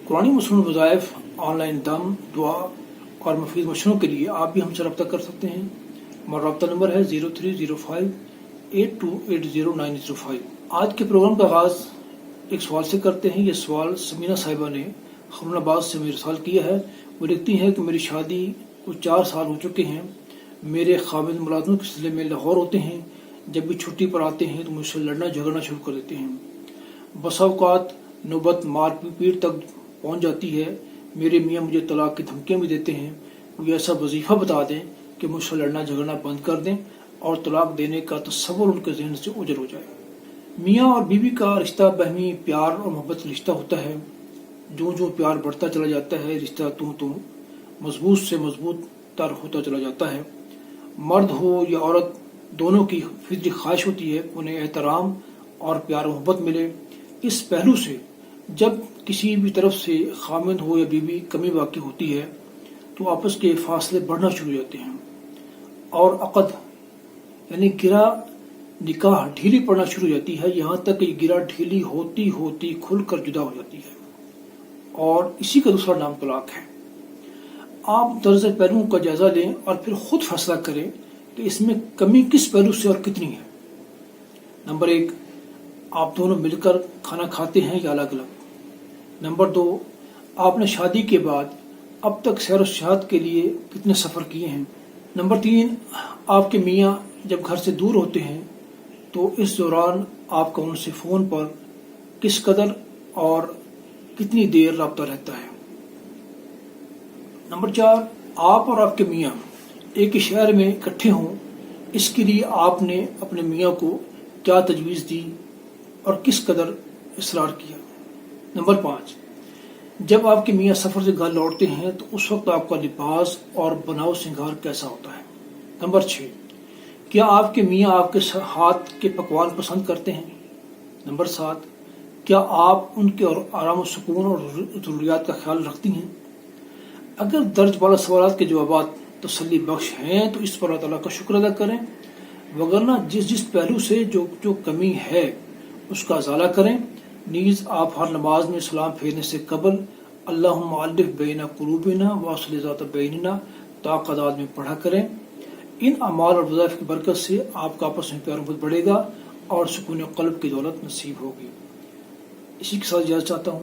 قرآنی مصنوعی وظائف، آن لائن دم، دعا اور مفید مشوروں کے لیے آپ بھی ہم سے رابطہ کر سکتے ہیں۔ ہمارا رابطہ نمبر ہے 030582809005۔ آج کے پروگرام کا آغاز ایک سوال سے کرتے ہیں۔ یہ سوال سمینہ صاحبہ نے خرم آباد سے مجھے ارسال کیا ہے۔ وہ لکھتی ہیں کہ میری شادی کو 4 سال ہو چکے ہیں۔ میرے خاوند ملازمت کے سلسلے میں لاہور ہوتے ہیں۔ جب بھی چھٹی پر آتے ہیں تو مجھ سے لڑنا جھگڑنا شروع کر دیتے ہیں۔ بسا اوقات نوبت مار پیٹ تک پہنچ جاتی ہے۔ میرے میاں مجھے طلاق کی دھمکیاں بھی دیتے ہیں۔ کوئی ایسا وظیفہ بتا دیں کہ مجھ سے لڑنا جھگڑنا بند کر دیں اور طلاق دینے کا تصور ان کے ذہن سے اوجھل ہو جائے۔ میاں اور بیوی کا رشتہ باہمی پیار اور محبت کا رشتہ ہوتا ہے۔ جو جو پیار بڑھتا چلا جاتا ہے، رشتہ تو مضبوط سے مضبوط تر ہوتا چلا جاتا ہے۔ مرد ہو یا عورت، دونوں کی فطری خواہش ہوتی ہے انہیں احترام اور پیار و محبت ملے۔ اس پہلو سے جب کسی بھی طرف سے خاوند ہو یا بیوی کمی واقع ہوتی ہے تو آپس کے فاصلے بڑھنا شروع ہو جاتے ہیں اور عقد یعنی گرہ نکاح ڈھیلی پڑنا شروع ہو جاتی ہے، یہاں تک کہ یہ گرہ ڈھیلی ہوتی ہوتی کھل کر جدا ہو جاتی ہے، اور اسی کا دوسرا نام طلاق ہے۔ آپ درج پہلوؤں کا جائزہ لیں اور پھر خود فیصلہ کریں کہ اس میں کمی کس پہلو سے اور کتنی ہے۔ نمبر 1، آپ دونوں مل کر کھانا کھاتے ہیں یا الگ الگ؟ نمبر 2، آپ نے شادی کے بعد اب تک سیر و سیاحت کے لیے کتنے سفر کیے ہیں؟ نمبر 3، آپ کے میاں جب گھر سے دور ہوتے ہیں تو اس دوران آپ کا ان سے فون پر کس قدر اور کتنی دیر رابطہ رہتا ہے؟ نمبر 4، آپ اور آپ کے میاں ایک ہی شہر میں اکٹھے ہوں، اس کے لیے آپ نے اپنے میاں کو کیا تجویز دی اور کس قدر اصرار کیا؟ نمبر 5، جب آپ کے میاں سفر سے گھر لوٹتے ہیں تو اس وقت آپ کا لباس اور بناؤ سنگار کیسا ہوتا ہے؟ نمبر 6، کیا آپ کے میاں آپ کے ہاتھ کے پکوان پسند کرتے ہیں؟ نمبر 7، کیا آپ ان کے آرام و سکون اور ضروریات کا خیال رکھتی ہیں؟ اگر درج بالا سوالات کے جوابات تسلی بخش ہیں تو اس پر اللہ تعالیٰ کا شکر ادا کریں، وگرنہ جس پہلو سے جو کمی ہے اس کا ازالہ کریں۔ نیز آپ ہر نماز میں سلام پھیرنے سے قبل اللہم الف بین قلوبنا واصلح ذات بیننا تعداد میں پڑھا کریں۔ ان اعمال اور وظائف کی برکت سے آپ کا آپس میں پیار محبت بڑھے گا اور سکون قلب کی دولت نصیب ہوگی۔ اسی کے ساتھ اجازت چاہتا ہوں۔